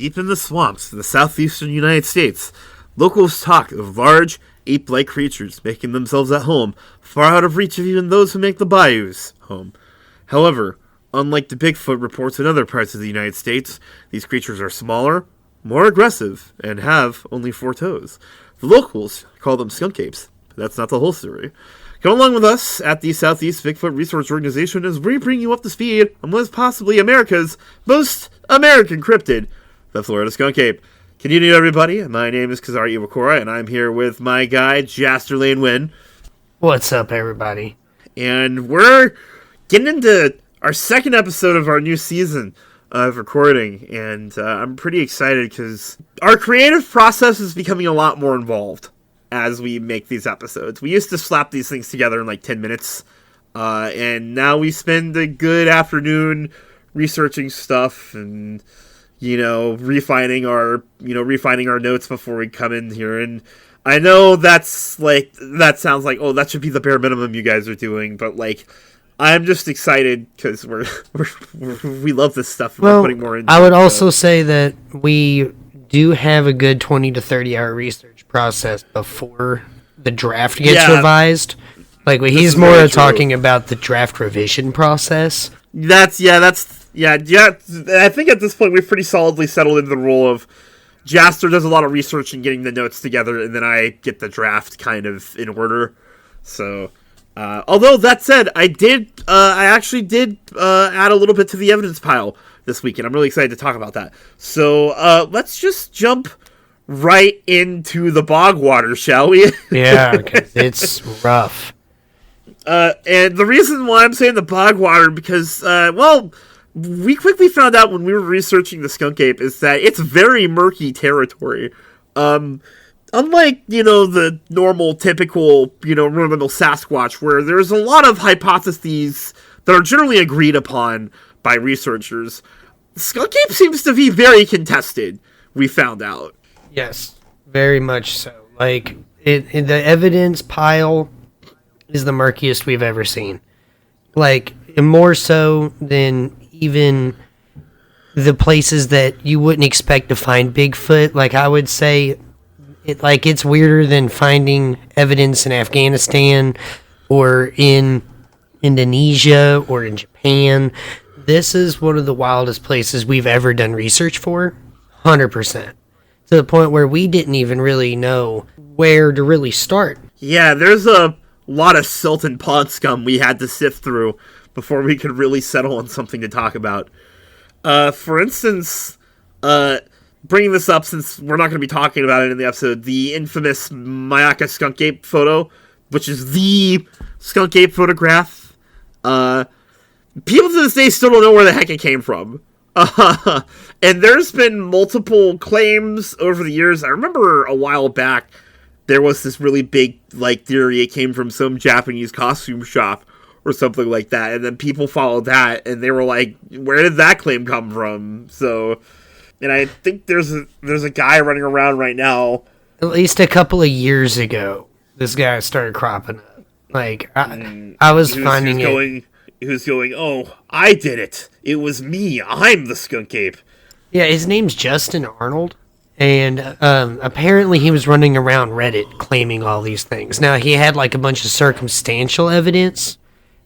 Deep in the swamps of the southeastern United States, locals talk of large, ape-like creatures making themselves at home, far out of reach of even those who make the bayous home. However, unlike the Bigfoot reports in other parts of the United States, these creatures are smaller, more aggressive, and have only 4 toes. The locals call them skunk apes, but that's not the whole story. Come along with us at the Southeast Bigfoot Research Organization as we bring you up to speed on what is possibly America's most American cryptid, the Florida skunk ape. Good evening, everybody. My name is Kazari Iwakura, and I'm here with my guy, Jaster and Kaz. What's up, everybody? And we're getting into our second episode of our new season of recording, and I'm pretty excited because our creative process is becoming a lot more involved as we make these episodes. We used to slap these things together in like 10 minutes, and now we spend a good afternoon researching stuff and, refining our notes before we come in here. And I know that sounds like, oh, that should be the bare minimum you guys are doing, but like, I'm just excited because we love this stuff. And we're putting more into I would also say that we do have a good 20 to 30 hour research process before the draft gets revised. Like, he's more talking about the draft revision process. I think at this point we've pretty solidly settled into the role of Jaster does a lot of research and getting the notes together, and then I get the draft kind of in order. So, although that said, I actually did add a little bit to the evidence pile this week, and I'm really excited to talk about that. So, let's just jump right into the bog water, shall we? Yeah, because it's rough. And the reason why I'm saying the bog water, because, we quickly found out when we were researching the skunk ape is that it's very murky territory. Unlike, the normal, typical, run-of-the-mill Sasquatch, where there's a lot of hypotheses that are generally agreed upon by researchers, the skunk ape seems to be very contested, we found out. Yes, very much so. Like, the evidence pile is the murkiest we've ever seen. Like, more so than even the places that you wouldn't expect to find Bigfoot. Like, I would say, it's weirder than finding evidence in Afghanistan or in Indonesia or in Japan. This is one of the wildest places we've ever done research for, 100%. To the point where we didn't even really know where to really start. Yeah, there's a lot of silt and pond scum we had to sift through before we could really settle on something to talk about. For instance, bringing this up since we're not going to be talking about it in the episode, the infamous Myakka skunk ape photo, which is the skunk ape photograph. People to this day still don't know where the heck it came from. And there's been multiple claims over the years. I remember a while back, there was this really big, theory it came from some Japanese costume shop or something like that. And then people followed that, and they were like, where did that claim come from? So, and I think there's a guy running around right now. At least a couple of years ago, this guy started cropping up. Like, I was finding it. He was going, oh, I did it. It was me. I'm the skunk ape. Yeah, his name's Justin Arnold. And apparently he was running around Reddit claiming all these things. Now, he had a bunch of circumstantial evidence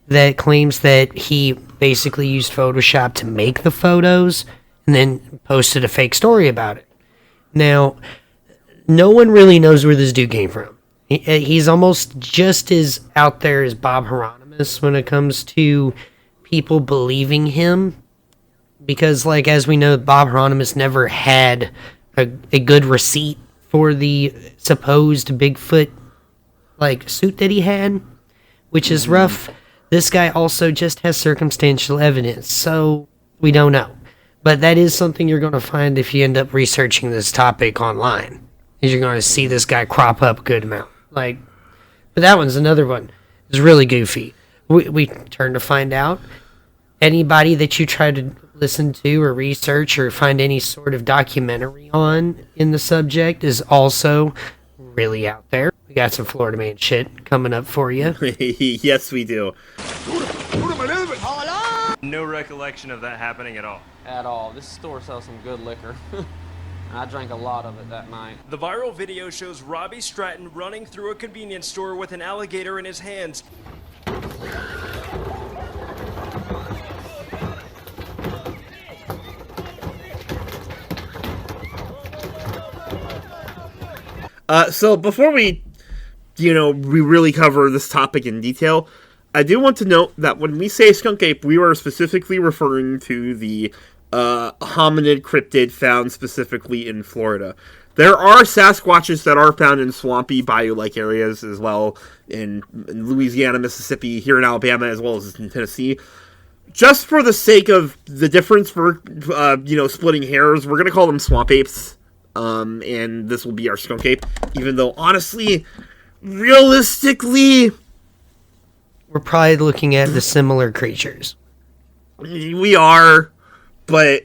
that claims that he basically used Photoshop to make the photos and then posted a fake story about it. Now, no one really knows where this dude came from. He's almost just as out there as Bob Hieronymus when it comes to people believing him. Because, as we know, Bob Hieronymus never had a good receipt for the supposed Bigfoot, suit that he had, which is rough. This guy also just has circumstantial evidence, so we don't know. But that is something you're going to find if you end up researching this topic online, is you're going to see this guy crop up a good amount. But that one's another one. It's really goofy. We turn to find out anybody that you try to listen to or research or find any sort of documentary on in the subject is also really out there. We got some Florida man shit coming up for you. Yes, we do. No recollection of that happening at all. At all. This store sells some good liquor. And I drank a lot of it that night. The viral video shows Robbie Stratton running through a convenience store with an alligator in his hands. So before we really cover this topic in detail, I do want to note that when we say skunk ape, we are specifically referring to the hominid cryptid found specifically in Florida. There are Sasquatches that are found in swampy bayou-like areas as well, in Louisiana, Mississippi, here in Alabama, as well as in Tennessee. Just for the sake of the difference for, splitting hairs, we're going to call them swamp apes. And this will be our skunk ape, even though, honestly, realistically, We're probably looking at the similar creatures. we are, but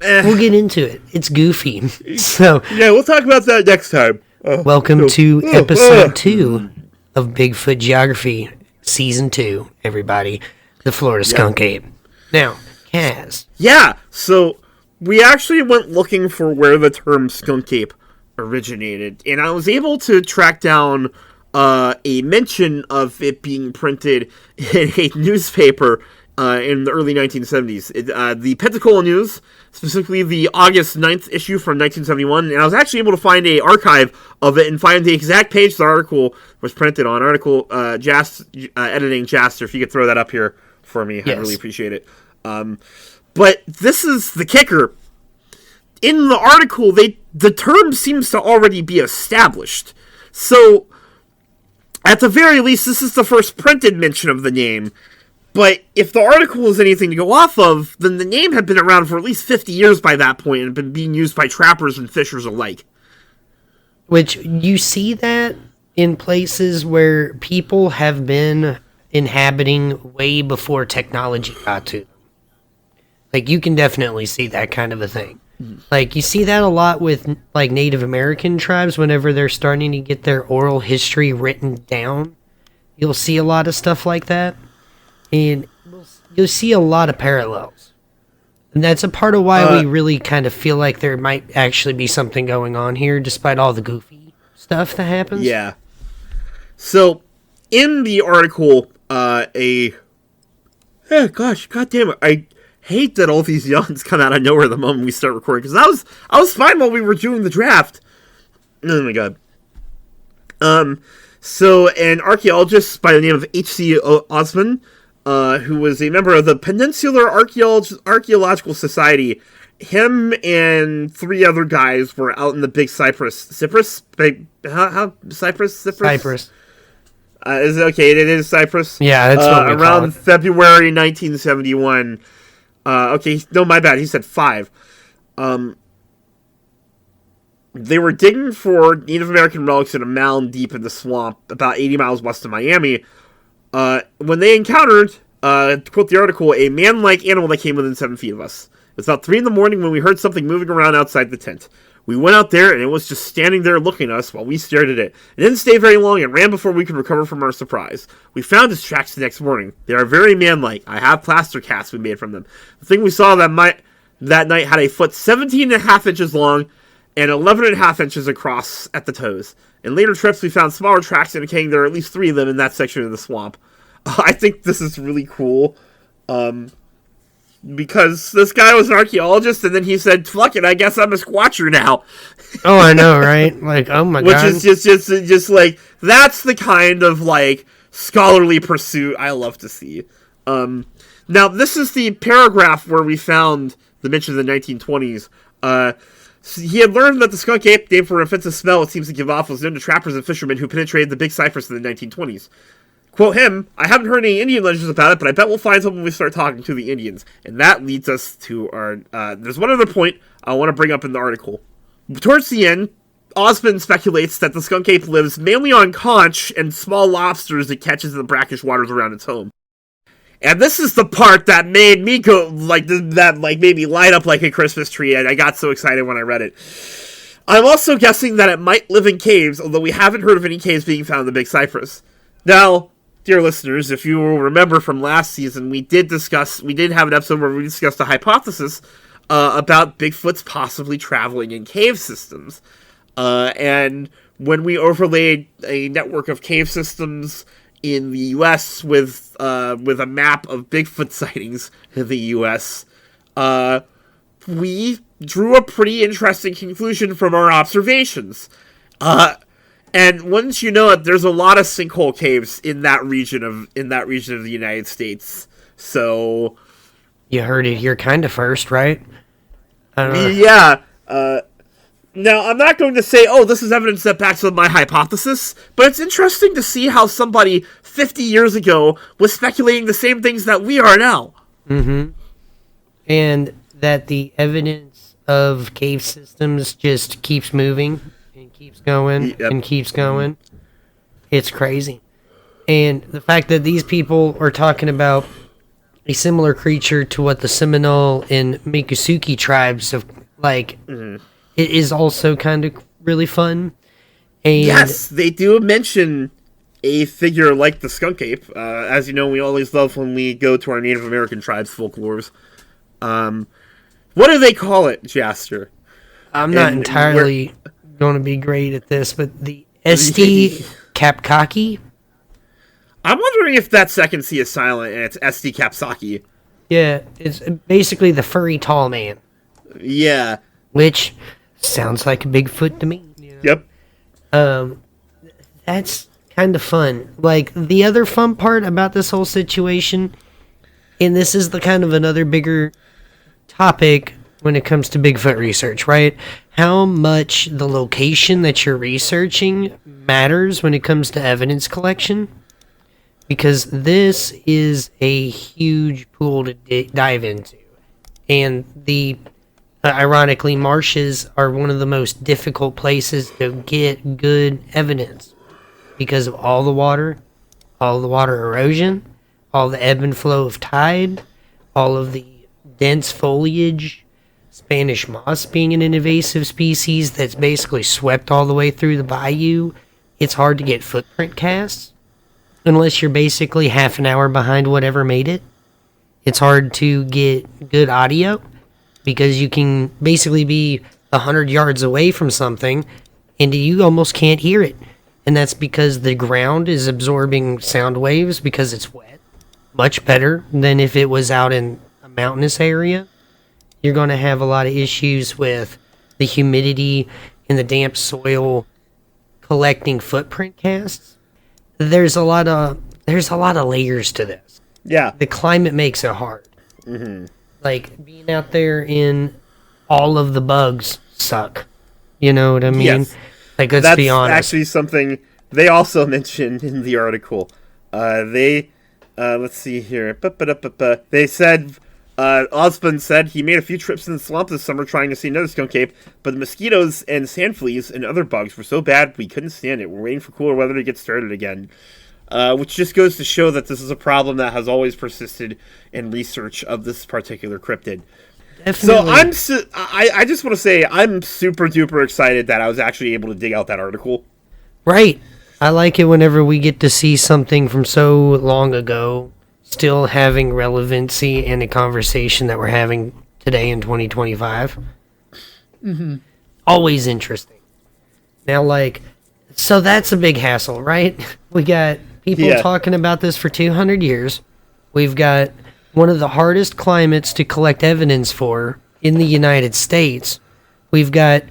We'll get into it. It's goofy. So, yeah, we'll talk about that next time. welcome to episode 2 of Bigfoot Geography, season 2, everybody. The Florida skunk ape. Now, Kaz. Yeah, so we actually went looking for where the term skunk ape originated, and I was able to track down a mention of it being printed in a newspaper in the early 1970s. The Pensacola News, specifically the August 9th issue from 1971, and I was actually able to find an archive of it and find the exact page the article was printed on. Article, editing Jaster, if you could throw that up here for me, I'd really appreciate it. But this is the kicker. In the article, the term seems to already be established. So, at the very least, this is the first printed mention of the name. But if the article is anything to go off of, then the name had been around for at least 50 years by that point and been being used by trappers and fishers alike. Which, you see that in places where people have been inhabiting way before technology got to them. Like, you can definitely see that kind of a thing. Like, you see that a lot with, like, Native American tribes whenever they're starting to get their oral history written down. You'll see a lot of stuff like that. And you'll see a lot of parallels. And that's a part of why we really kind of feel like there might actually be something going on here, despite all the goofy stuff that happens. Yeah. So, in the article, God damn it, I hate that all these yawns come out of nowhere the moment we start recording, because I was fine while we were doing the draft. Oh my god. So an archaeologist by the name of H.C. Osman, who was a member of the Peninsular Archaeological Society, him and 3 other guys were out in the Big Cypress. Cypress? Cypress? Is it okay? It is Cypress? Yeah, that's what we call around it. February 1971. Okay, no, my bad. He said 5. They were digging for Native American relics in a mound deep in the swamp, about 80 miles west of Miami, when they encountered, to quote the article, a man-like animal that came within 7 feet of us. It was about 3 in the morning when we heard something moving around outside the tent. We went out there, and it was just standing there looking at us while we stared at it. It didn't stay very long and ran before we could recover from our surprise. We found its tracks the next morning. They are very man-like. I have plaster casts we made from them. The thing we saw that night had a foot 17.5 inches long and 11.5 inches across at the toes. In later trips, we found smaller tracks indicating there are at least 3 of them in that section of the swamp. I think this is really cool. Because this guy was an archaeologist, and then he said, fuck it, I guess I'm a squatcher now. Oh, I know, right? Like, oh my god. Which is just like, that's the kind of, like, scholarly pursuit I love to see. Now, this is the paragraph where we found the mention of the 1920s. He had learned that the skunk ape, named for an offensive smell it seems to give off, was known to trappers and fishermen who penetrated the Big Cypress in the 1920s. Quote him, I haven't heard any Indian legends about it, but I bet we'll find something when we start talking to the Indians. And that leads us to our... there's one other point I want to bring up in the article. Towards the end, Osmond speculates that the skunk ape lives mainly on conch and small lobsters it catches in the brackish waters around its home. And this is the part that made me go, like, made me light up like a Christmas tree, and I got so excited when I read it. I'm also guessing that it might live in caves, although we haven't heard of any caves being found in the Big Cypress. Now, dear listeners, if you will remember from last season, we did have an episode where we discussed a hypothesis about Bigfoot's possibly traveling in cave systems. And when we overlaid a network of cave systems in the U.S. with a map of Bigfoot sightings in the U.S., we drew a pretty interesting conclusion from our observations. And once you know it, there's a lot of sinkhole caves in that region of the United States. So You heard it here kind of first, right? yeah. Now, I'm not going to say, this is evidence that backs up my hypothesis, but it's interesting to see how somebody 50 years ago was speculating the same things that we are now. Mm-hmm. And that the evidence of cave systems just keeps moving and keeps going and keeps going. It's crazy. And the fact that these people are talking about a similar creature to what the Seminole and Miccosukee tribes have, it is also kind of really fun. And yes, they do mention a figure like the Skunk Ape. As you know, we always love when we go to our Native American tribes' folklores. What do they call it, Jaster? I'm not entirely going to be great at this, but the SD Kapkaki? I'm wondering if that second C is silent and it's SD Kapsaki. Yeah, it's basically the furry tall man. Yeah. Which sounds like a Bigfoot to me. You know? Yep. That's kind of fun. Like, the other fun part about this whole situation, and this is the kind of another bigger topic when it comes to Bigfoot research, right? How much the location that you're researching matters when it comes to evidence collection. Because this is a huge pool to dive into. And ironically, marshes are one of the most difficult places to get good evidence. Because of all the water erosion, all the ebb and flow of tide, all of the dense foliage, Spanish moss being an invasive species that's basically swept all the way through the bayou. It's hard to get footprint casts. Unless you're basically half an hour behind whatever made it. It's hard to get good audio because you can basically be 100 yards away from something and you almost can't hear it. And that's because the ground is absorbing sound waves because it's wet. Much better than if it was out in a mountainous area. You're going to have a lot of issues with the humidity and the damp soil collecting footprint casts. There's a lot of layers to this. Yeah. The climate makes it hard. Mm-hmm. Like, being out there in all of the bugs suck. You know what I mean? Yes. Like, let's be honest. That's actually something they also mentioned in the article. Let's see here. They said, Osmond said he made a few trips in the swamp this summer trying to see another skunk ape, but the mosquitoes and sand fleas and other bugs were so bad we couldn't stand it. We're waiting for cooler weather to get started again. Which just goes to show that this is a problem that has always persisted in research of this particular cryptid. Definitely. So I just want to say I'm super duper excited that I was actually able to dig out that article. Right. I like it whenever we get to see something from so long ago still having relevancy in a conversation that we're having today in 2025. Mm-hmm. Always interesting. Now, so that's a big hassle, right? We got people talking about this for 200 years. We've got one of the hardest climates to collect evidence for in the United States. We've got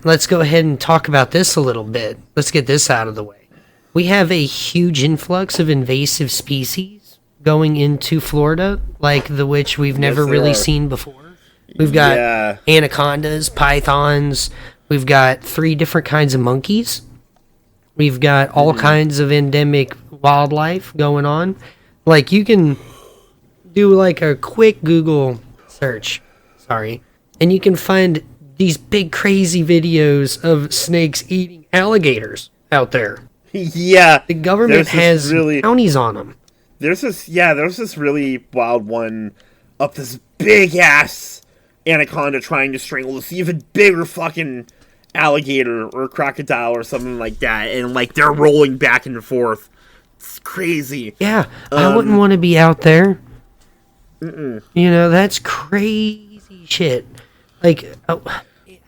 let's go ahead and talk about this a little bit. Let's get this out of the way. We have a huge influx of invasive species going into Florida, which we've never really seen before. We've got anacondas, pythons. We've got 3 different kinds of monkeys. We've got all kinds of endemic wildlife going on. You can do a quick Google search, and you can find these big crazy videos of snakes eating alligators out there. Yeah. The government has bounties on them. There's this really wild one of this big ass anaconda trying to strangle this even bigger fucking alligator or crocodile or something like that, and they're rolling back and forth It's crazy. Yeah, I wouldn't want to be out there. You know, that's crazy shit. Like,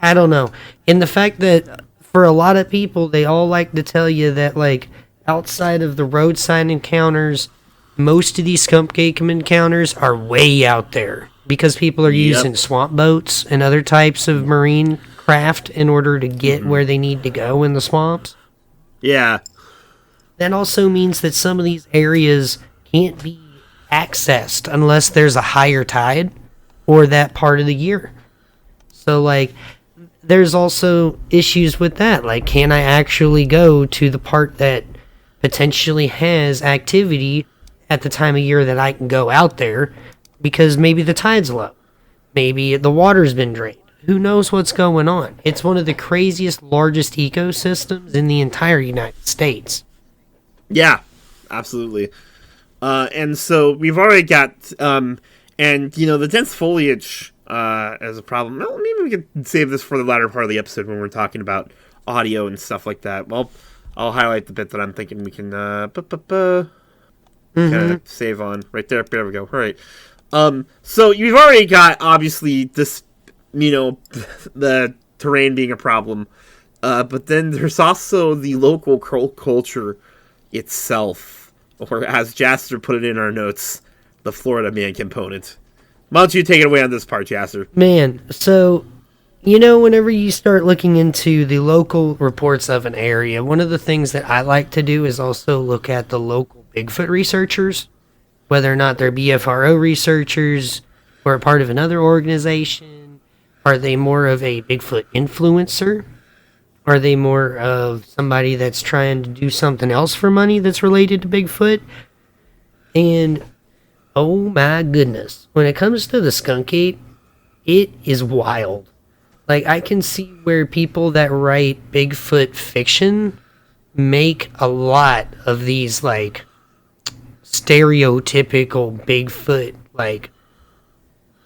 I don't know. And the fact that for a lot of people, they all like to tell you that, like, outside of the roadside encounters, most of these Skunk Ape encounters are way out there because people are using swamp boats and other types of marine craft in order to get where they need to go in the swamps. Yeah. That also means that some of these areas can't be accessed unless there's a higher tide or that part of the year. So, like, there's also issues with that. Like, can I actually go to the part that potentially has activity at the time of year that I can go out there because maybe the tide's low? Maybe the water's been drained. Who knows what's going on? It's one of the craziest, largest ecosystems in the entire United States. Yeah, absolutely. And so we've already got, and, you know, the dense foliage as a problem. Well, maybe we could save this for the latter part of the episode when we're talking about audio and stuff like that. Well, I'll highlight the bit that I'm thinking we can save on. Right there. There we go. All right. So you've already got, obviously, this, you know, the terrain being a problem. But then there's also the local culture itself, or as Jaster put it in our notes, the Florida man component. Why don't you take it away on this part, Jaster? Man, so, you know, whenever you start looking into the local reports of an area, one of the things that I like to do is also look at the local Bigfoot researchers, whether or not they're BFRO researchers or a part of another organization. Are they more of a Bigfoot influencer? Are they more of somebody that's trying to do something else for money that's related to Bigfoot? And, oh my goodness, when it comes to the Skunk Ape, it is wild. Like, I can see where people that write Bigfoot fiction make a lot of these, like, stereotypical Bigfoot, like,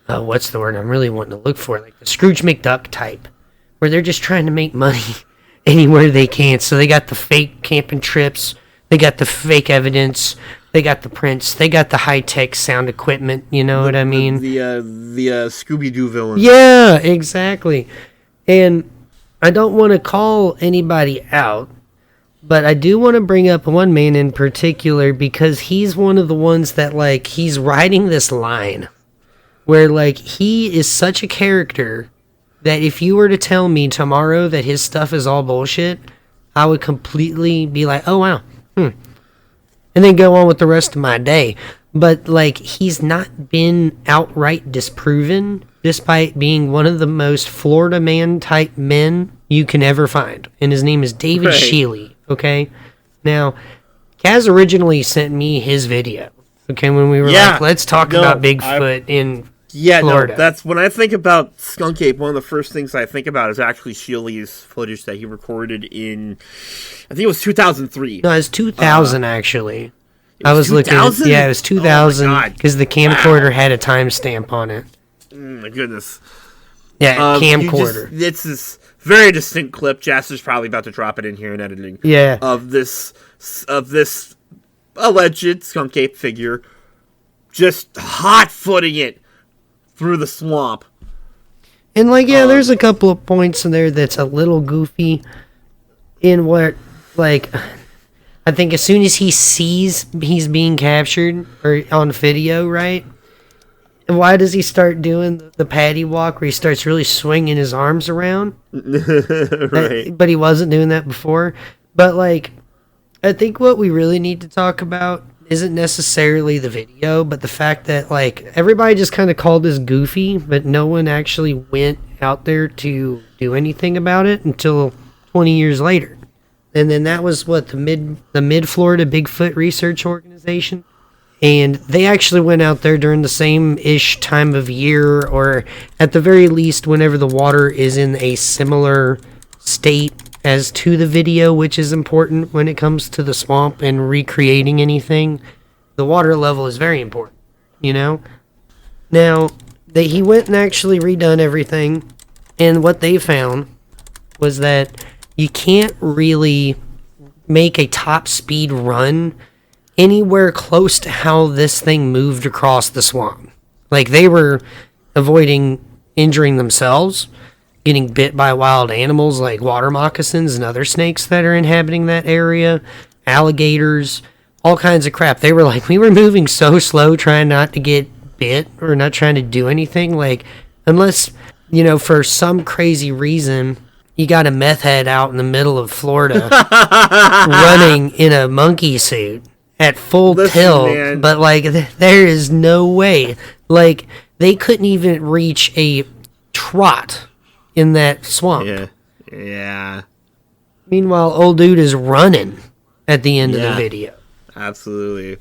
what's the word I'm really wanting to look for? Like the Scrooge McDuck type, where they're just trying to make money anywhere they can. So they got the fake camping trips, they got the fake evidence, they got the prints, they got the high-tech sound equipment, you know what I mean? The Scooby-Doo villain. Yeah, exactly. And I don't want to call anybody out, but I do want to bring up one man in particular because he's one of the ones that, like, he's riding this line where, like, he is such a character that if you were to tell me tomorrow that his stuff is all bullshit, I would completely be like, oh, wow, and then go on with the rest of my day. But, like, he's not been outright disproven, despite being one of the most Florida man-type men you can ever find. And his name is David Shealy, okay? Now, Kaz originally sent me his video, okay, when we were like, let's talk about Bigfoot in Florida. No, that's when I think about Skunk Ape, one of the first things I think about is actually Shealy's footage that he recorded in, I think it was 2003. No, it was 2000, actually. I was 2000? looking. Yeah, it was 2000 because the camcorder had a timestamp on it. My goodness. Yeah, camcorder. It's this very distinct clip. Jaster's probably about to drop it in here in editing. Yeah. Of this alleged Skunk Ape figure just hot-footing it through the swamp. And, like, yeah, there's a couple of points in there that's a little goofy in what, like, I think as soon as he sees he's being captured or on video, right? Why does he start doing the patty walk where he starts really swinging his arms around? Right. But he wasn't doing that before. But, like, I think what we really need to talk about isn't necessarily the video, but the fact that, like, everybody just kind of called this goofy, but no one actually went out there to do anything about it until 20 years later. And then that was what, the Mid-Florida Bigfoot Research Organization. And they actually went out there during the same-ish time of year, or at the very least whenever the water is in a similar state as to the video, which is important when it comes to the swamp and recreating anything. The water level is very important, you know? Now, he went and actually redone everything, and what they found was that you can't really make a top speed run anywhere close to how this thing moved across the swamp. Like, they were avoiding injuring themselves, getting bit by wild animals like water moccasins and other snakes that are inhabiting that area, alligators, all kinds of crap. They were like, we were moving so slow trying not to get bit or not trying to do anything. Like, unless, for some crazy reason, you got a meth head out in the middle of Florida running in a monkey suit at full tilt. Man. But, like, there is no way. Like, they couldn't even reach a trot in that swamp. Yeah. Meanwhile, old dude is running at the end of the video. Absolutely.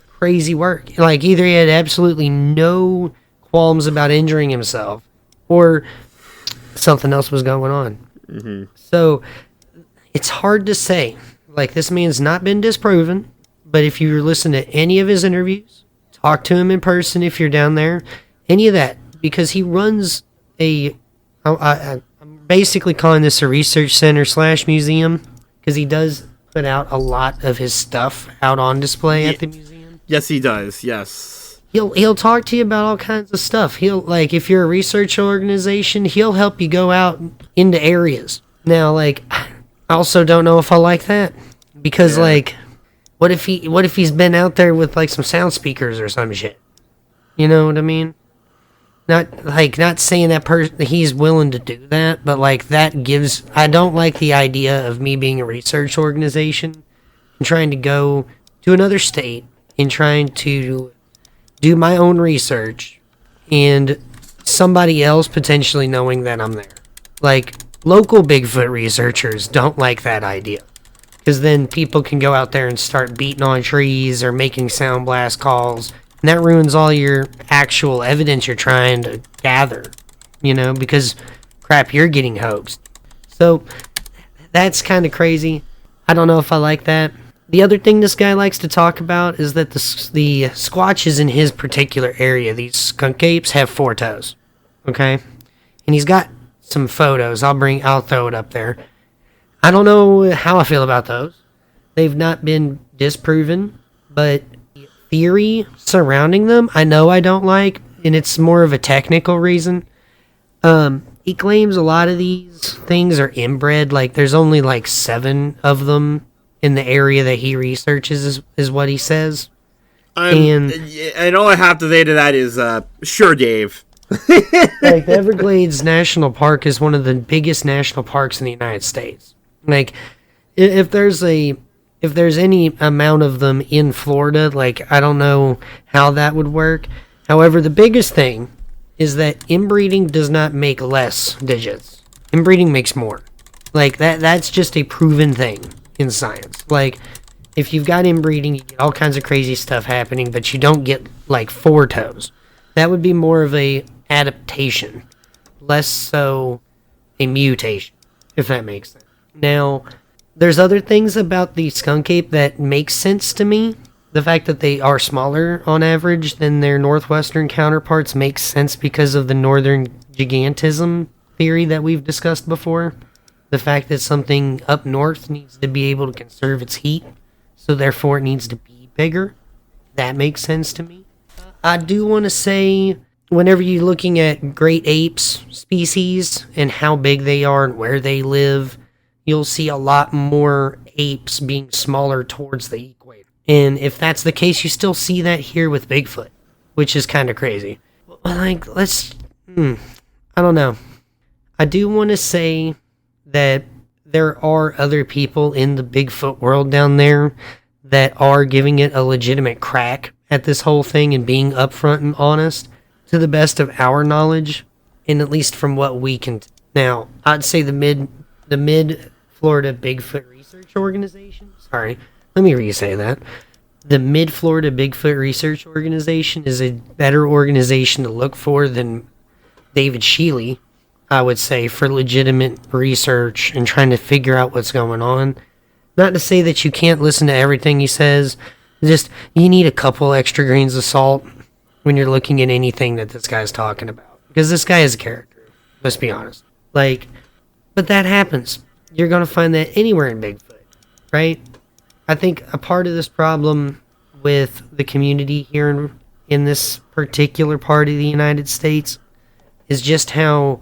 Crazy work. Like, either he had absolutely no qualms about injuring himself, or something else was going on. Mm-hmm. So, it's hard to say. Like, this man's not been disproven, but if you listen to any of his interviews, talk to him in person if you're down there, any of that, because he runs I'm basically calling this a research center / museum, because he does put out a lot of his stuff out on display at the museum. Yes, he does. Yes. He'll talk to you about all kinds of stuff. He'll, like, if you're a research organization, he'll help you go out into areas. Now, like, I also don't know if I like that, because like, what if he's been out there with like some sound speakers or some shit? You know what I mean? Not saying that he's willing to do that, but like, that gives, I don't like the idea of me being a research organization and trying to go to another state and trying to do my own research and somebody else potentially knowing that I'm there. Like, local Bigfoot researchers don't like that idea, because then people can go out there and start beating on trees or making sound blast calls. And that ruins all your actual evidence you're trying to gather, because, crap, you're getting hoaxed. So, that's kind of crazy. I don't know if I like that. The other thing this guy likes to talk about is that the squatches in his particular area, these skunk apes, have 4 toes. Okay? And he's got some photos. I'll throw it up there. I don't know how I feel about those. They've not been disproven, but theory surrounding them, I know I don't like, and it's more of a technical reason. He claims a lot of these things are inbred. Like, there's only like 7 of them in the area that he researches, is what he says. And all I have to say to that is, sure, Dave. Like, the Everglades National Park is one of the biggest national parks in the United States. Like, if there's any amount of them in Florida, like, I don't know how that would work. However, the biggest thing is that inbreeding does not make less digits. Inbreeding makes more. Like, that's just a proven thing in science. Like, if you've got inbreeding, you get all kinds of crazy stuff happening, but you don't get, like, 4 toes. That would be more of a adaptation, less so a mutation, if that makes sense. Now, there's other things about the skunk ape that make sense to me. The fact that they are smaller on average than their northwestern counterparts makes sense because of the northern gigantism theory that we've discussed before. The fact that something up north needs to be able to conserve its heat, so therefore it needs to be bigger. That makes sense to me. I do want to say, whenever you're looking at great apes species and how big they are and where they live, you'll see a lot more apes being smaller towards the equator. And if that's the case, you still see that here with Bigfoot, which is kind of crazy. Like, I don't know. I do want to say that there are other people in the Bigfoot world down there that are giving it a legitimate crack at this whole thing and being upfront and honest to the best of our knowledge, and at least from what we can. Now, I'd say the mid Florida Bigfoot Research Organization. Sorry, let me re-say that. The Mid Florida Bigfoot Research Organization is a better organization to look for than David Shealy, I would say, for legitimate research and trying to figure out what's going on. Not to say that you can't listen to everything he says, just you need a couple extra grains of salt when you're looking at anything that this guy's talking about. Because this guy is a character, let's be honest. Like, but that happens. You're going to find that anywhere in Bigfoot, right? I think a part of this problem with the community here in this particular part of the United States is just how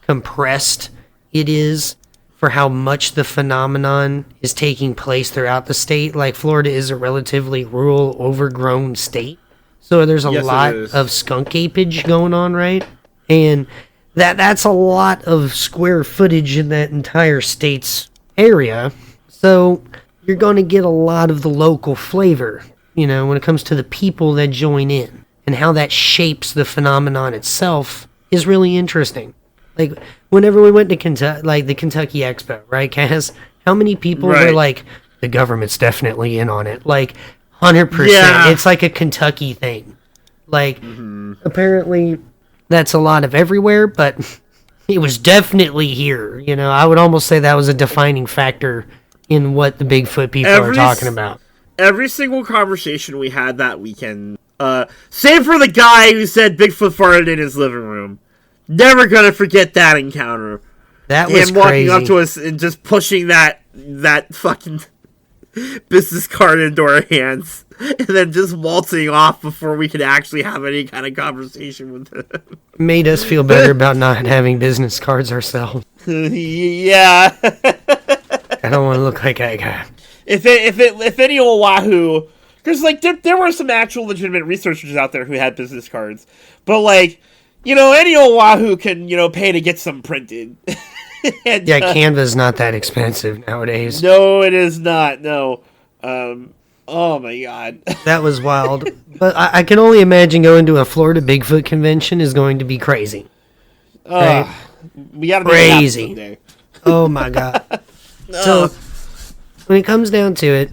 compressed it is for how much the phenomenon is taking place throughout the state. Like, Florida is a relatively rural, overgrown state, so there's a lot of skunk apage going on, right? And that's a lot of square footage in that entire state's area, so you're going to get a lot of the local flavor, you know, when it comes to the people that join in, and how that shapes the phenomenon itself is really interesting. Like, whenever we went to Kentucky, like the Kentucky Expo, right, Kaz? How many people were like, the government's definitely in on it? Like, 100%. Yeah. It's like a Kentucky thing. Like, apparently that's a lot of everywhere, but it was definitely here. You know, I would almost say that was a defining factor in what the Bigfoot people are talking about. Every single conversation we had that weekend, save for the guy who said Bigfoot farted in his living room. Never gonna forget that encounter. That was him walking up to us and just pushing that fucking business card into our hands, and then just waltzing off before we could actually have any kind of conversation with him. Made us feel better about not having business cards ourselves. Yeah. I don't want to look like that guy. If any old wahoo, because like there were some actual legitimate researchers out there who had business cards, but like, you know, any old wahoo can, you know, pay to get some printed. And, Canva's not that expensive nowadays. No, it is not. No. Oh my god. That was wild. But I can only imagine going to a Florida Bigfoot convention is going to be crazy. Right? We gotta do crazy. Someday. Oh my god. So, when it comes down to it,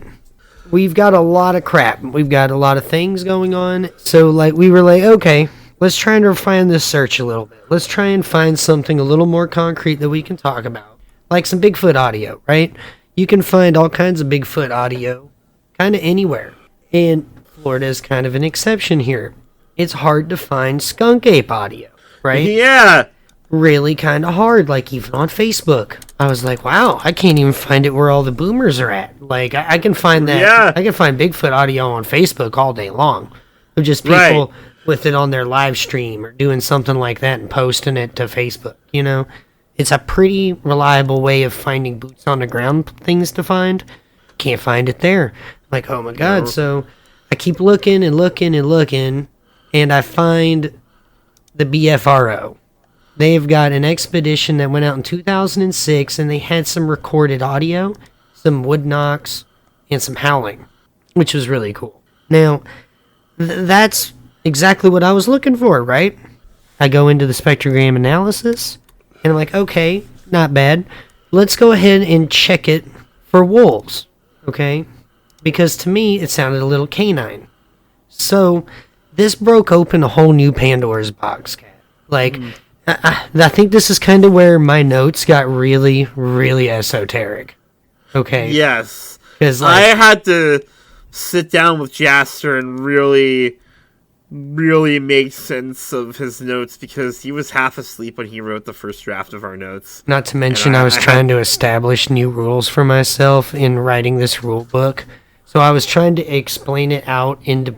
we've got a lot of crap. We've got a lot of things going on. So, like, we were like, okay, let's try and refine this search a little bit. Let's try and find something a little more concrete that we can talk about. Like some Bigfoot audio, right? You can find all kinds of Bigfoot audio kind of anywhere. And Florida is kind of an exception here. It's hard to find skunk ape audio, right? Yeah. Really kind of hard, like even on Facebook. I was like, wow, I can't even find it where all the boomers are at. Like, I can find that. Yeah. I can find Bigfoot audio on Facebook all day long. Of just people with it on their live stream or doing something like that and posting it to Facebook, you know? It's a pretty reliable way of finding boots on the ground things to find. Can't find it there. I'm like, oh my god. No. So I keep looking and looking and looking, and I find the BFRO. They've got an expedition that went out in 2006, and they had some recorded audio, some wood knocks, and some howling, which was really cool. Now, that's exactly what I was looking for, right? I go into the spectrogram analysis, and I'm like, okay, not bad. Let's go ahead and check it for wolves, okay? Because to me, it sounded a little canine. So, this broke open a whole new Pandora's box, Cat. Like, I think this is kind of where my notes got really, really esoteric. Okay? Yes. Because I had to sit down with Jaster and really make sense of his notes, because he was half asleep when he wrote the first draft of our notes. Not to mention, I was trying to establish new rules for myself in writing this rule book. So I was trying to explain it out into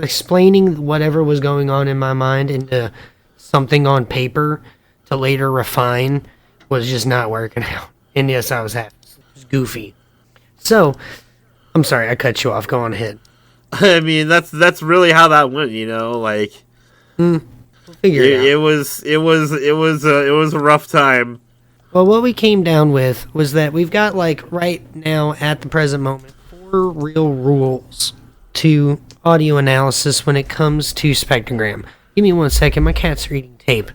explaining whatever was going on in my mind into something on paper to later refine was just not working out. And yes, I was happy. It was goofy. So, I'm sorry, I cut you off. Go on ahead. I mean, that's really how that went, you know, like we'll figure it out. It was a rough time. Well, what we came down with was that we've got, like, right now at the present moment 4 real rules to audio analysis when it comes to spectrogram. Give me 1 second, my cat's reading tape.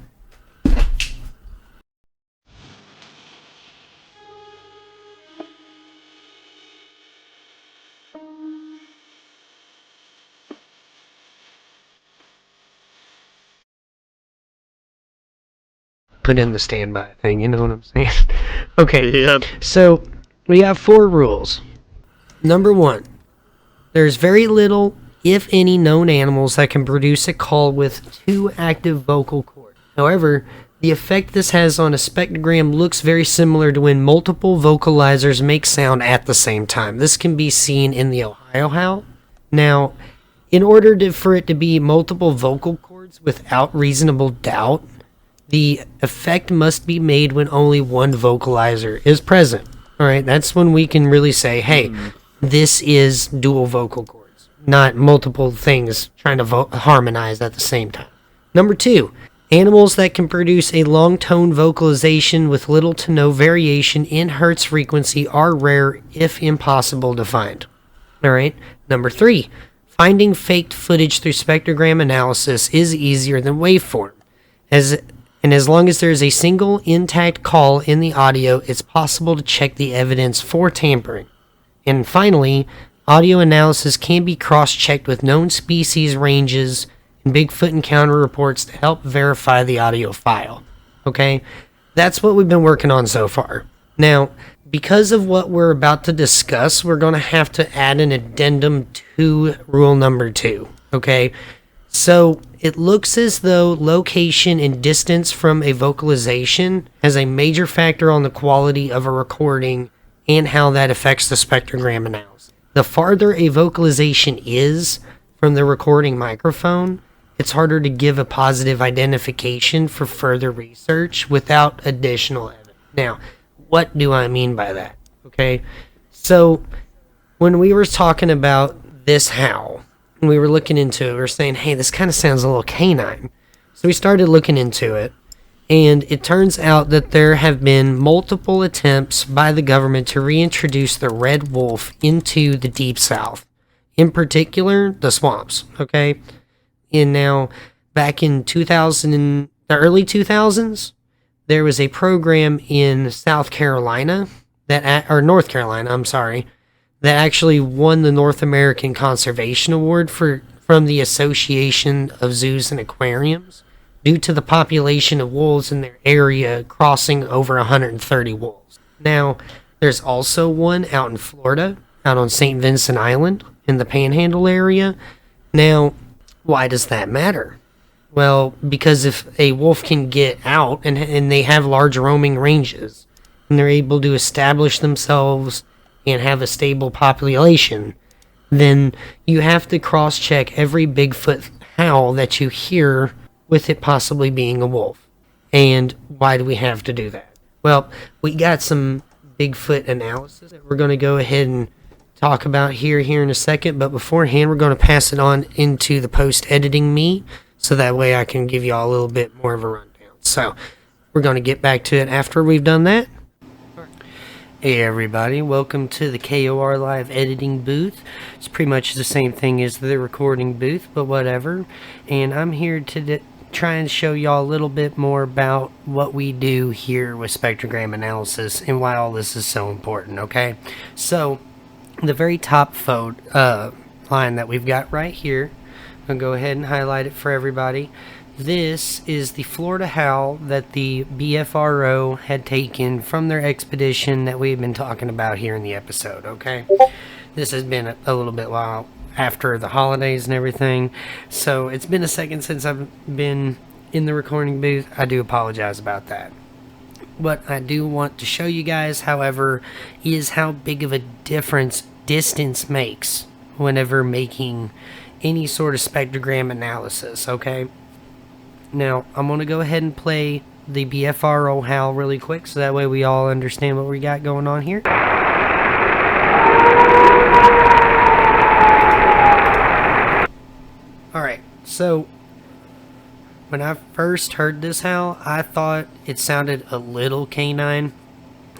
Put in the standby thing, you know what I'm saying? Okay, Yep. So we have 4 rules. Number 1, there's very little, if any, known animals that can produce a call with 2 active vocal cords. However, The effect this has on a spectrogram looks very similar to when multiple vocalizers make sound at the same time. This can be seen in the Ohio howl. Now, in order for it to be multiple vocal cords without reasonable doubt, the effect must be made when only one vocalizer is present. All right, that's when we can really say, hey, this is dual vocal cords, not multiple things trying to harmonize at the same time. Number 2, animals that can produce a long tone vocalization with little to no variation in hertz frequency are rare, if impossible to find. All right, number 3, finding faked footage through spectrogram analysis is easier than waveform. As long as there is a single intact call in the audio, it's possible to check the evidence for tampering. And finally, audio analysis can be cross-checked with known species ranges and Bigfoot encounter reports to help verify the audio file. Okay? That's what we've been working on so far. Now, because of what we're about to discuss, we're going to have to add an addendum to rule number 2. Okay? So, it looks as though location and distance from a vocalization has a major factor on the quality of a recording and how that affects the spectrogram analysis. The farther a vocalization is from the recording microphone, it's harder to give a positive identification for further research without additional evidence. Now, what do I mean by that? Okay, so when we were talking about this howl, and we were looking into it, we were saying, hey, this kind of sounds a little canine. So we started looking into it, and it turns out that there have been multiple attempts by the government to reintroduce the red wolf into the Deep South, in particular, the swamps, okay? And now, back in the early 2000s, there was a program in North Carolina, that actually won the North American Conservation Award from the Association of Zoos and Aquariums due to the population of wolves in their area crossing over 130 wolves. Now, there's also one out in Florida, out on St. Vincent Island in the Panhandle area. Now, why does that matter? Well, because if a wolf can get out and they have large roaming ranges and they're able to establish themselves and have a stable population, then you have to cross-check every Bigfoot howl that you hear with it possibly being a wolf. And why do we have to do that? Well, we got some Bigfoot analysis that we're going to go ahead and talk about here in a second, but beforehand we're going to pass it on into the post-editing me, so that way I can give you all a little bit more of a rundown. So, we're going to get back to it after we've done that. Hey everybody, welcome to the KOR Live editing booth. It's pretty much the same thing as the recording booth, but whatever. And I'm here to try and show y'all a little bit more about what we do here with spectrogram analysis and why all this is so important, okay? So, the very top line that we've got right here, I'm going to go ahead and highlight it for everybody. This is the Florida howl that the BFRO had taken from their expedition that we've been talking about here in the episode, okay? This has been a little bit while after the holidays and everything, so it's been a second since I've been in the recording booth. I do apologize about that. What I do want to show you guys, however, is how big of a difference distance makes whenever making any sort of spectrogram analysis, okay? Now, I'm going to go ahead and play the BFRO howl really quick, so that way we all understand what we got going on here. Alright, so when I first heard this howl, I thought it sounded a little canine.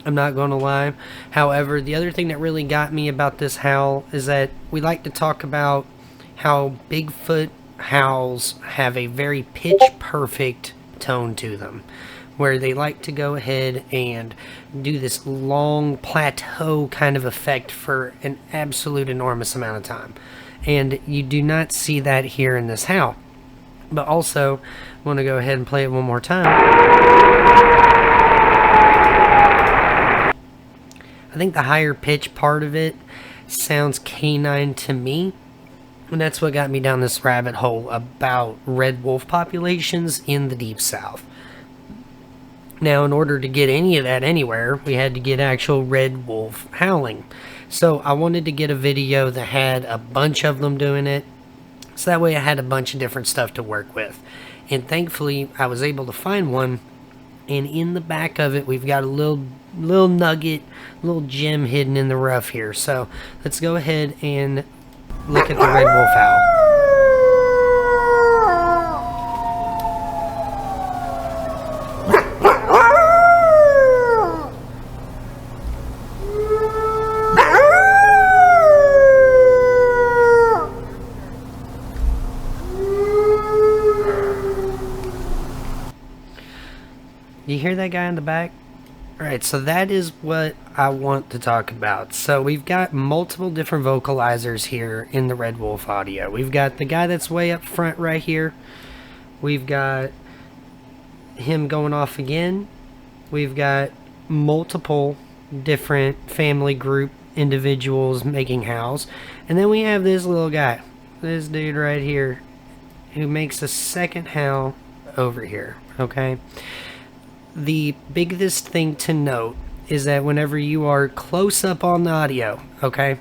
I'm not going to lie. However, the other thing that really got me about this howl is that we like to talk about how Bigfoot howls have a very pitch perfect tone to them, where they like to go ahead and do this long plateau kind of effect for an absolute enormous amount of time, and you do not see that here in this howl. But also, I want to go ahead and play it one more time. I think the higher pitch part of it sounds canine to me. And that's what got me down this rabbit hole about red wolf populations in the Deep South. Now, in order to get any of that anywhere, we had to get actual red wolf howling. So I wanted to get a video that had a bunch of them doing it, so that way I had a bunch of different stuff to work with. And thankfully, I was able to find one, and in the back of it, we've got a little nugget, little gem hidden in the rough here. So let's go ahead and look at the red wolf howl. You hear that guy in the back? Alright, so that is what I want to talk about. So we've got multiple different vocalizers here in the Red Wolf audio. We've got the guy that's way up front right here. We've got him going off again. We've got multiple different family group individuals making howls. And then we have this little guy, this dude right here, who makes a second howl over here, okay? The biggest thing to note is that whenever you are close up on the audio, okay,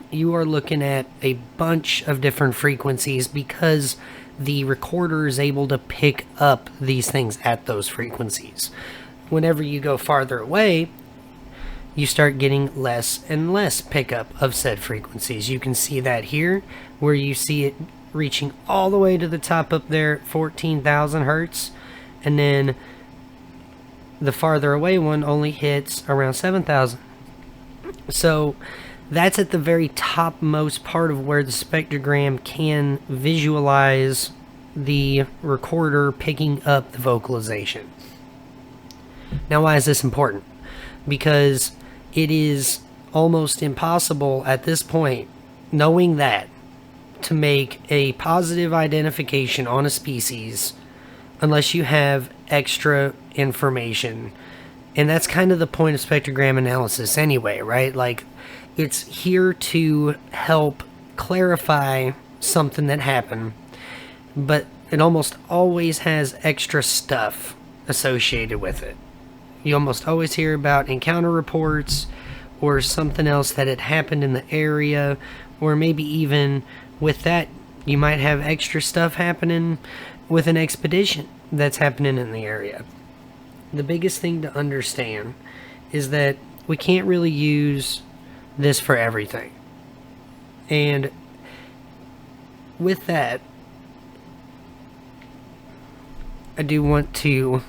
you are looking at a bunch of different frequencies because the recorder is able to pick up these things at those frequencies. Whenever you go farther away, you start getting less and less pickup of said frequencies. You can see that here, where you see it reaching all the way to the top up there at 14,000 hertz, and then the farther away one only hits around 7,000. So that's at the very topmost part of where the spectrogram can visualize the recorder picking up the vocalization. Now, why is this important? Because it is almost impossible at this point, knowing that, to make a positive identification on a species unless you have extra information. And that's kind of the point of spectrogram analysis anyway, right? Like, it's here to help clarify something that happened, but it almost always has extra stuff associated with it. You almost always hear about encounter reports or something else that had happened in the area, or maybe even with that, you might have extra stuff happening with an expedition that's happening in the area. The biggest thing to understand is that we can't really use this for everything. And with that, I do want to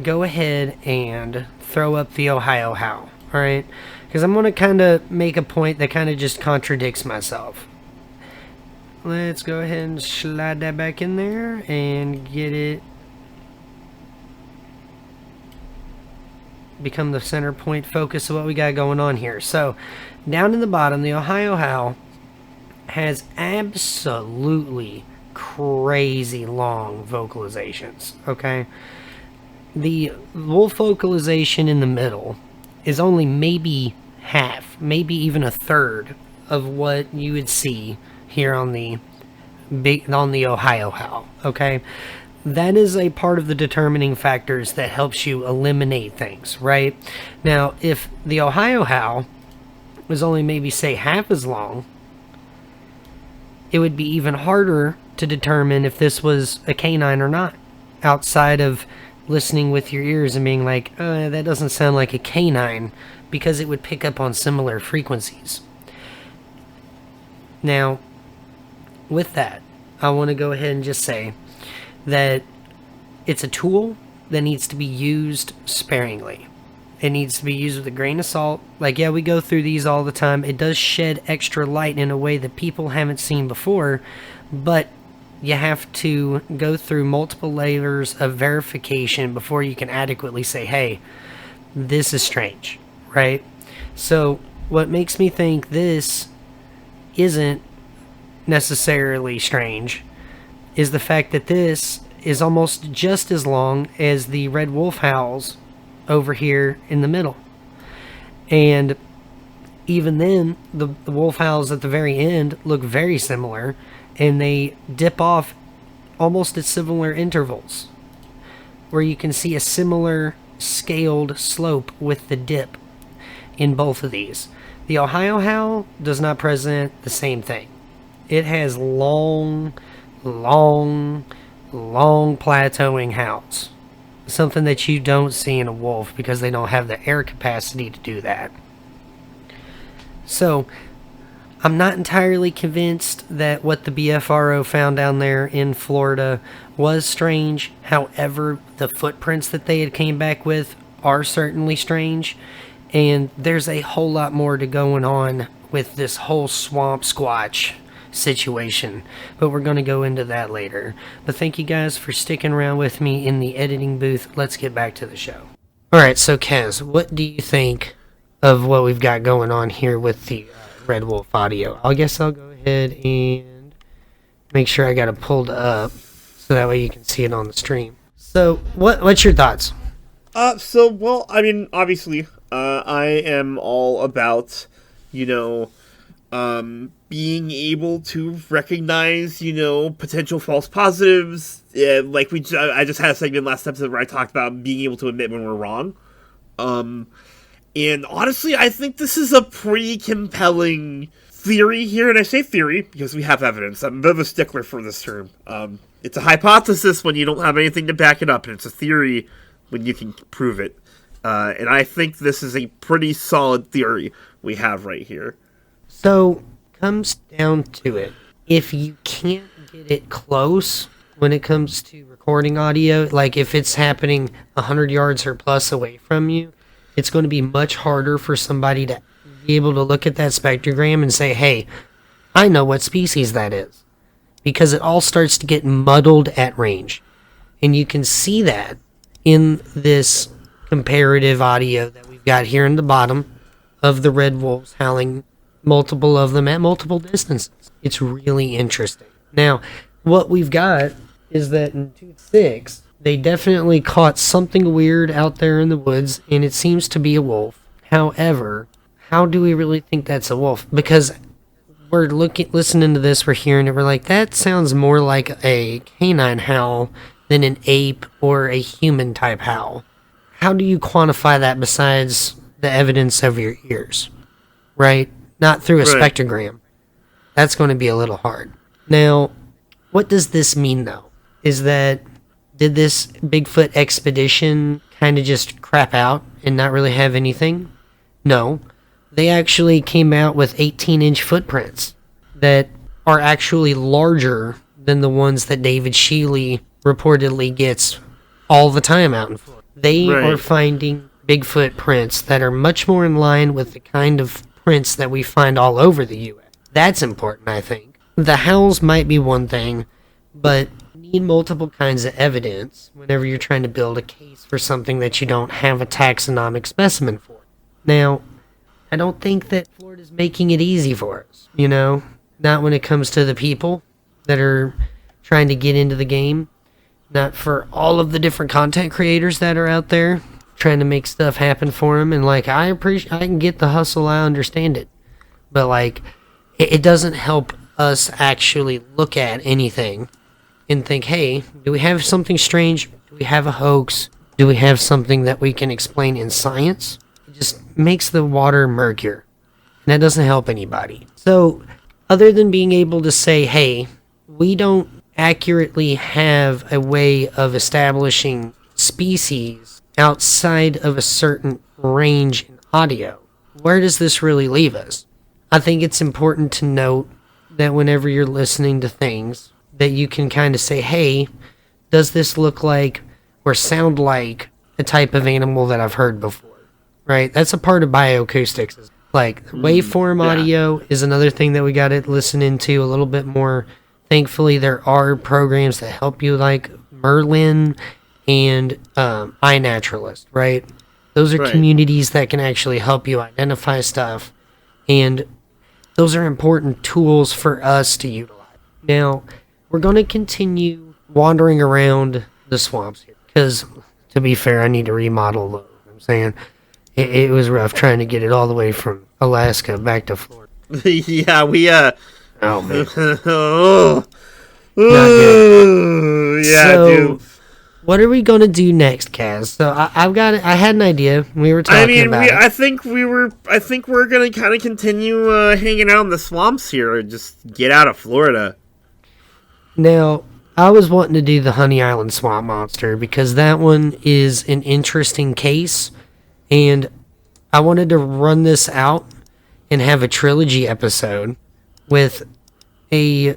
go ahead and throw up the Ohio howl, alright? Because I'm going to kind of make a point that kind of just contradicts myself. Let's go ahead and slide that back in there and get it become the center point focus of what we got going on here. So down in the bottom, the Ohio howl has absolutely crazy long vocalizations, okay? The wolf vocalization in the middle is only maybe half, maybe even a third of what you would see here on the Ohio howl, okay? That is a part of the determining factors that helps you eliminate things, right? Now, if the Ohio howl was only maybe, say, half as long, it would be even harder to determine if this was a canine or not, outside of listening with your ears and being like, that doesn't sound like a canine, because it would pick up on similar frequencies. Now, with that, I want to go ahead and just say that it's a tool that needs to be used sparingly. It needs to be used with a grain of salt. Like, yeah, we go through these all the time. It does shed extra light in a way that people haven't seen before, but you have to go through multiple layers of verification before you can adequately say, hey, this is strange, right? So what makes me think this isn't necessarily strange is the fact that this is almost just as long as the red wolf howls over here in the middle. And even then, the wolf howls at the very end look very similar, and they dip off almost at similar intervals. where you can see a similar scaled slope with the dip in both of these. The Ohio howl does not present the same thing. It has long plateauing howls. Something that you don't see in a wolf because they don't have the air capacity to do that. So, I'm not entirely convinced that what the BFRO found down there in Florida was strange. However, the footprints that they had came back with are certainly strange. And there's a whole lot more to going on with this whole swamp squatch situation. But we're going to go into that later. But thank you guys for sticking around with me in the editing booth. Let's get back to the show. Alright, so Kaz, what do you think of what we've got going on here with the Red Wolf audio? I guess I'll go ahead and make sure I got it pulled up so that way you can see it on the stream. So, what's your thoughts? Well, I mean, obviously, I am all about, being able to recognize, potential false positives. Like I just had a segment last episode where I talked about being able to admit when we're wrong. And honestly, I think this is a pretty compelling theory here, and I say theory because we have evidence. I'm a bit of a stickler for this term. It's a hypothesis when you don't have anything to back it up, and it's a theory when you can prove it. And I think this is a pretty solid theory we have right here. So, comes down to it. If you can't get it close when it comes to recording audio, like if it's happening 100 yards or plus away from you, it's going to be much harder for somebody to be able to look at that spectrogram and say, hey, I know what species that is. Because it all starts to get muddled at range. And you can see that in this comparative audio that we've got here in the bottom of the red wolves howling, multiple of them at multiple distances. It's really interesting. Now, what we've got is that in 2-6, they definitely caught something weird out there in the woods, and it seems to be a wolf. However, how do we really think that's a wolf? Because we're listening to this, we're hearing it, we're like, that sounds more like a canine howl than an ape or a human type howl. How do you quantify that besides the evidence of your ears? Right? Not through a spectrogram. That's going to be a little hard. Now, what does this mean, though? Is that, did this Bigfoot expedition kind of just crap out and not really have anything? No. They actually came out with 18-inch footprints that are actually larger than the ones that David Shealy reportedly gets all the time out in Florida. They are finding Bigfoot prints that are much more in line with the kind of prints that we find all over the U.S. That's important, I think. The howls might be one thing, but you need multiple kinds of evidence whenever you're trying to build a case for something that you don't have a taxonomic specimen for. Now, I don't think that Florida's making it easy for us, Not when it comes to the people that are trying to get into the game. Not for all of the different content creators that are out there trying to make stuff happen for them. And, I can get the hustle, I understand it. But, it doesn't help us actually look at anything and think, hey, do we have something strange? Do we have a hoax? Do we have something that we can explain in science? It just makes the water murkier. And that doesn't help anybody. So, other than being able to say, hey, we don't accurately have a way of establishing species outside of a certain range in audio, where does this really leave us? I think it's important to note that whenever you're listening to things, that you can kind of say, hey, does this look like or sound like a type of animal that I've heard before? Right? That's a part of bioacoustics. Waveform audio is another thing that we got to listen into a little bit more. Thankfully, there are programs that help you, like Merlin and iNaturalist, right? Those are communities that can actually help you identify stuff, and those are important tools for us to utilize. Now, we're going to continue wandering around the swamps here, because, to be fair, I need to remodel those. I'm saying it was rough trying to get it all the way from Alaska back to Florida. Yeah, we, Oh, man. oh. Not good. Yeah, So, dude. what are we gonna do next, Kaz? So I had an idea. We were talking about it. I think we're gonna kind of continue hanging out in the swamps here and just get out of Florida. Now, I was wanting to do the Honey Island Swamp Monster because that one is an interesting case, and I wanted to run this out and have a trilogy episode with a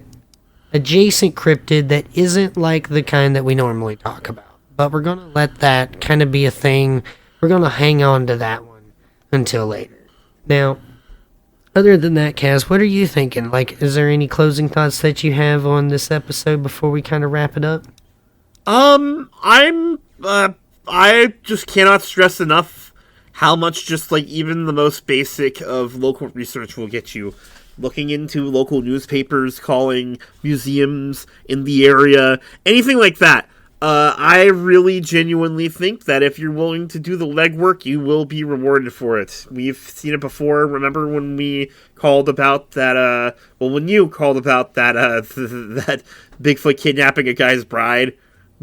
adjacent cryptid that isn't like the kind that we normally talk about. But we're going to let that kind of be a thing. We're going to hang on to that one until later. Now, other than that, Kaz, what are you thinking? Like, is there any closing thoughts that you have on this episode before we kind of wrap it up? I just cannot stress enough how much just like even the most basic of local research will get you. Looking into local newspapers, calling museums in the area, anything like that. I really genuinely think that if you're willing to do the legwork, you will be rewarded for it. We've seen it before. Remember when we called about that, when you called about that, that Bigfoot kidnapping a guy's bride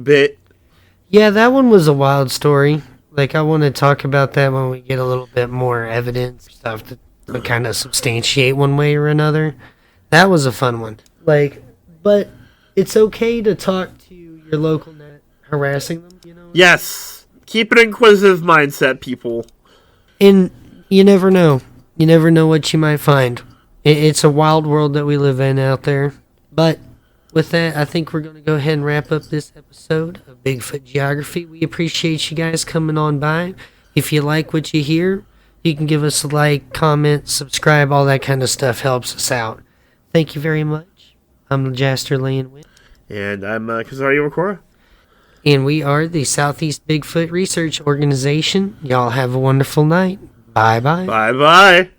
bit? Yeah, that one was a wild story. Like, I want to talk about that when we get a little bit more evidence, stuff to kind of substantiate one way or another. That was a fun one. Like, but it's okay to talk to your local net harassing them, you know? Yes. Keep an inquisitive mindset, people. And you never know. You never know what you might find. It's a wild world that we live in out there. But with that, I think we're going to go ahead and wrap up this episode of Bigfoot Geography. We appreciate you guys coming on by. If you like what you hear, you can give us a like, comment, subscribe, all that kind of stuff helps us out. Thank you very much. I'm Jaster Land. And I'm Kazario Okora. And we are the Southeast Bigfoot Research Organization. Y'all have a wonderful night. Bye-bye. Bye-bye.